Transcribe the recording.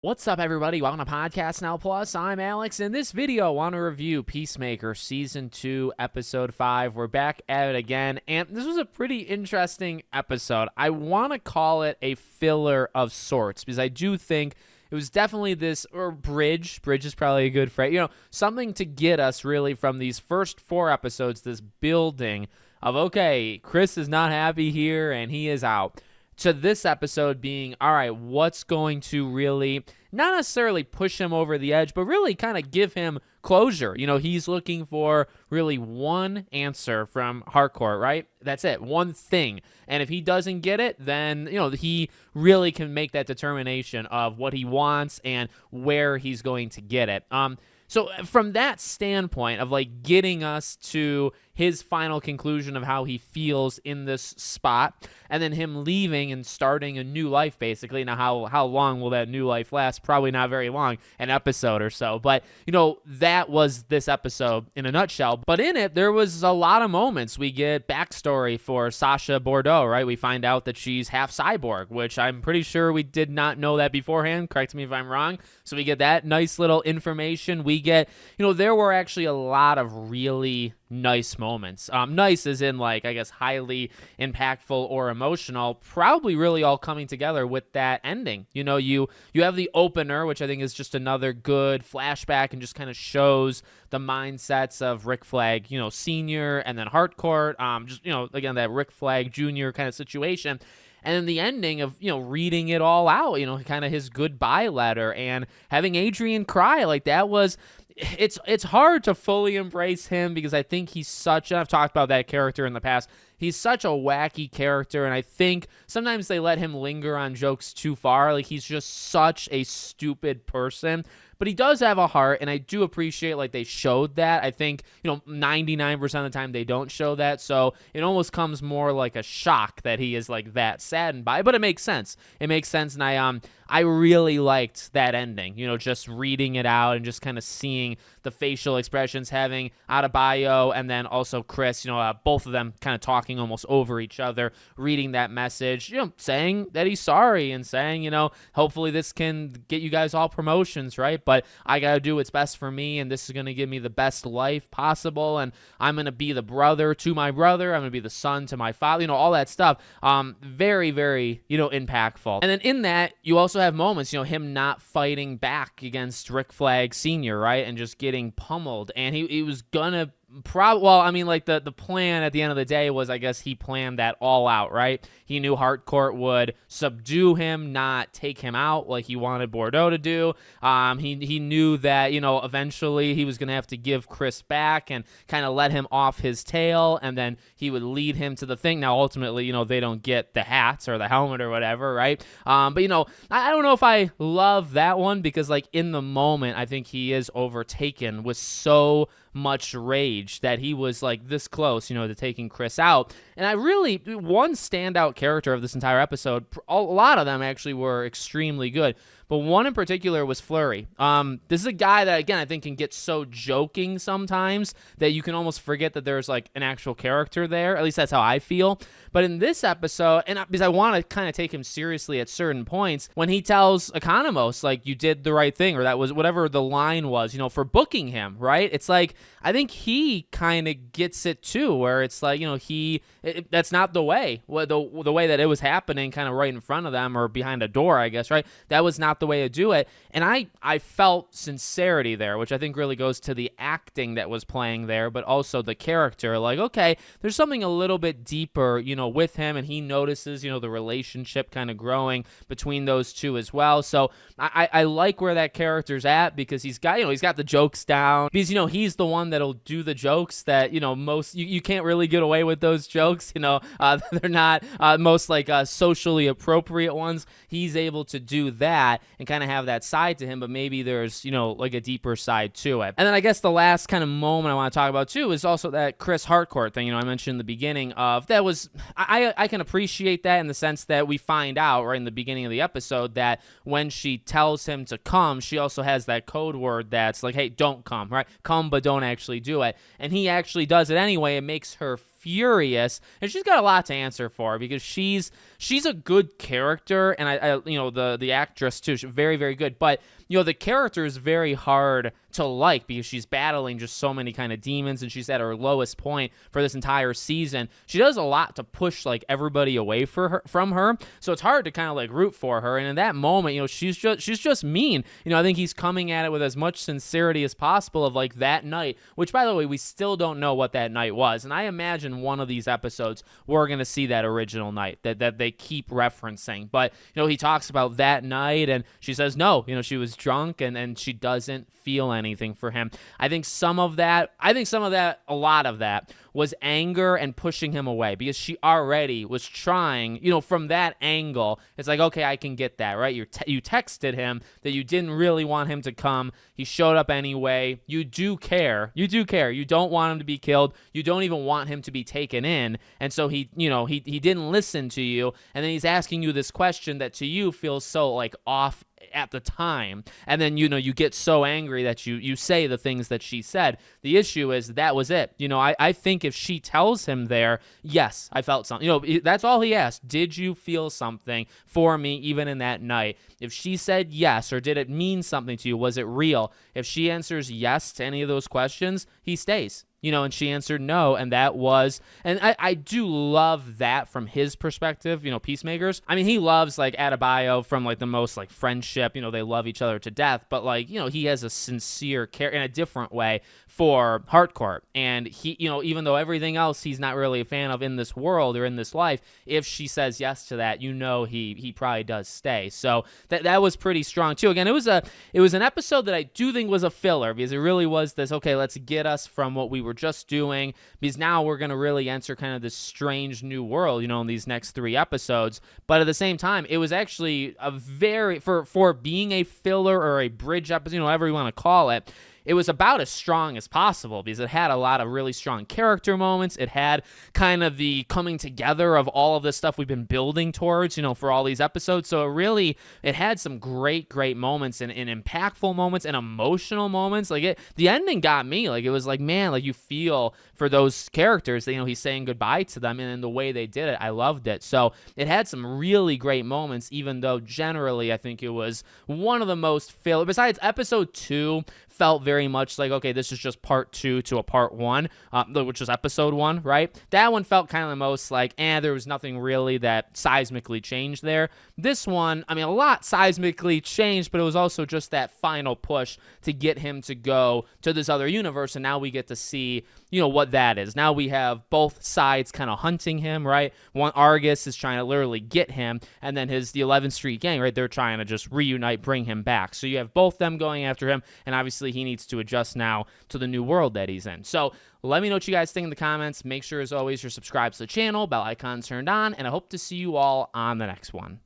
What's up, everybody? Welcome to Podcast Now Plus. I'm Alex. In this video, I want to review Peacemaker Season 2, Episode 5. We're back at it again, and this was a pretty interesting episode. I want to call it a filler of sorts, because I do think it was definitely this, or bridge is probably a good phrase, something to get us really from these first 4 episodes, this building of, okay, Chris is not happy here, and he is out, to this episode being, all right, what's going to really not necessarily push him over the edge, but really kind of give him closure. He's looking for really one answer from Harcourt, right? That's it, one thing. And if he doesn't get it, then, he really can make that determination of what he wants and where he's going to get it. So from that standpoint of like getting us to his final conclusion of how he feels in this spot, and then him leaving and starting a new life, basically. Now, how long will that new life last? Probably not very long, an episode or so. But, that was this episode in a nutshell. But in it, there was a lot of moments. We get backstory for Sasha Bordeaux, right? We find out that she's half cyborg, which I'm pretty sure we did not know that beforehand. Correct me if I'm wrong. So we get that nice little information. We get, there were actually a lot of really nice moments. Nice as in, like, I guess highly impactful or emotional, probably really all coming together with that ending. You have the opener, which I think is just another good flashback and just kind of shows the mindsets of Rick Flag, Senior, and then Harcourt, again, that Rick Flag Jr. kind of situation. And then the ending of, reading it all out, kind of his goodbye letter and having Adrian cry, like that was, it's hard to fully embrace him because I think he's such, and I've talked about that character in the past, he's such a wacky character, and I think sometimes they let him linger on jokes too far. Like, he's just such a stupid person. But he does have a heart, and I do appreciate, like, they showed that. I think, 99% of the time they don't show that, so it almost comes more like a shock that he is, like, that saddened by it. But it makes sense. It makes sense, and I really liked that ending, just reading it out and just kind of seeing the facial expressions, having Adebayo and then also Chris, both of them kind of talking almost over each other, reading that message, saying that he's sorry and saying, hopefully this can get you guys all promotions, right? But I got to do what's best for me, and this is going to give me the best life possible, and I'm going to be the brother to my brother, I'm going to be the son to my father, all that stuff. Very, very, impactful. And then in that, you also have moments, him not fighting back against Rick Flag Sr., right? And just getting pummeled. And he was gonna the plan at the end of the day was, I guess he planned that all out, right? He knew Harcourt would subdue him, not take him out like he wanted Bordeaux to do. He knew that, eventually he was going to have to give Chris back and kind of let him off his tail, and then he would lead him to the thing. Now, ultimately, they don't get the hats or the helmet or whatever, right? But, I don't know if I love that one because, like, in the moment, I think he is overtaken with so much rage that he was like this close, to taking Chris out. And I really, one standout character of this entire episode, a lot of them actually were extremely good, but one in particular was Flurry. This is a guy that, again, I think can get so joking sometimes that you can almost forget that there's like an actual character there. At least that's how I feel. But in this episode, and because I want to kind of take him seriously at certain points, when he tells Economos, like, you did the right thing, or that was whatever the line was, for booking him, right? It's like, I think he kind of gets it too, where it's like, that's not the way. The way that it was happening kind of right in front of them or behind a door, I guess, right? That was not the way to do it. And I felt sincerity there, which I think really goes to the acting that was playing there, but also the character. Like, okay, there's something a little bit deeper, with him, and he notices, the relationship kind of growing between those two as well. So I like where that character's at because he's got, he's got the jokes down because, he's the one that'll do the jokes that, most, you can't really get away with those jokes, they're not most like socially appropriate ones. He's able to do that and kind of have that side to him, but maybe there's, like a deeper side to it. And then I guess the last kind of moment I want to talk about too is also that Chris Harcourt thing, I mentioned in the beginning of, that was, I can appreciate that in the sense that we find out right in the beginning of the episode that when she tells him to come, she also has that code word that's like, hey, don't come, right? Come, but don't actually do it. And he actually does it anyway. It makes her furious, and she's got a lot to answer for because she's a good character, and I the actress too, she's very, very good, but the character is very hard to like because she's battling just so many kind of demons, and she's at her lowest point for this entire season. She does a lot to push like everybody away from her, so it's hard to kind of like root for her. And in that moment, she's just mean. I think he's coming at it with as much sincerity as possible of like that night, which by the way, we still don't know what that night was. And I imagine one of these episodes we're gonna see that original night that they keep referencing. But he talks about that night, and she says no, she was drunk and she doesn't feel anything for him. I think some of that, a lot of that was anger and pushing him away because she already was trying, from that angle. It's like, okay, I can get that, right? You texted him that you didn't really want him to come. He showed up anyway. You do care. You don't want him to be killed. You don't even want him to be taken in. And so he didn't listen to you. And then he's asking you this question that to you feels so like off at the time, and then you get so angry that you say the things that she said. The issue is that was it. I think if she tells him there, yes, I felt something, that's all he asked. Did you feel something for me even in that night? If she said yes, or did it mean something to you? Was it real? If she answers yes to any of those questions, he stays. And she answered no, and that was, and I do love that from his perspective, Peacemakers. I mean, he loves, like, Adebayo from, like, the most, like, friendship, they love each other to death, but, like, he has a sincere care in a different way for Harcourt, and he, even though everything else he's not really a fan of in this world or in this life, if she says yes to that, he probably does stay, so that was pretty strong, too. Again, it was an episode that I do think was a filler, because it really was this, okay, let's get us from what we were just doing, because now we're going to really enter kind of this strange new world, in these next 3 episodes. But at the same time, it was actually a very, for being a filler or a bridge episode, whatever you want to call it, it was about as strong as possible because it had a lot of really strong character moments. It had kind of the coming together of all of this stuff we've been building towards, for all these episodes. So it had some great, great moments and impactful moments and emotional moments. Like the ending got me. Like it was like, man, like you feel for those characters that, he's saying goodbye to them, and in the way they did it, I loved it. So it had some really great moments, even though generally I think it was one of the most besides episode 2 felt very much like, okay, this is just part 2 to a part 1, which was episode 1, right? That one felt kind of the most like, there was nothing really that seismically changed there. This one, I mean, a lot seismically changed, but it was also just that final push to get him to go to this other universe, and now we get to see, what that is. Now we have both sides kind of hunting him, right? One, Argus is trying to literally get him, and then the 11th Street gang, right? They're trying to just reunite, bring him back. So you have both them going after him, and obviously he needs to adjust now to the new world that he's in. So let me know what you guys think in the comments. Make sure, as always, you're subscribed to the channel, bell icon turned on, and I hope to see you all on the next one.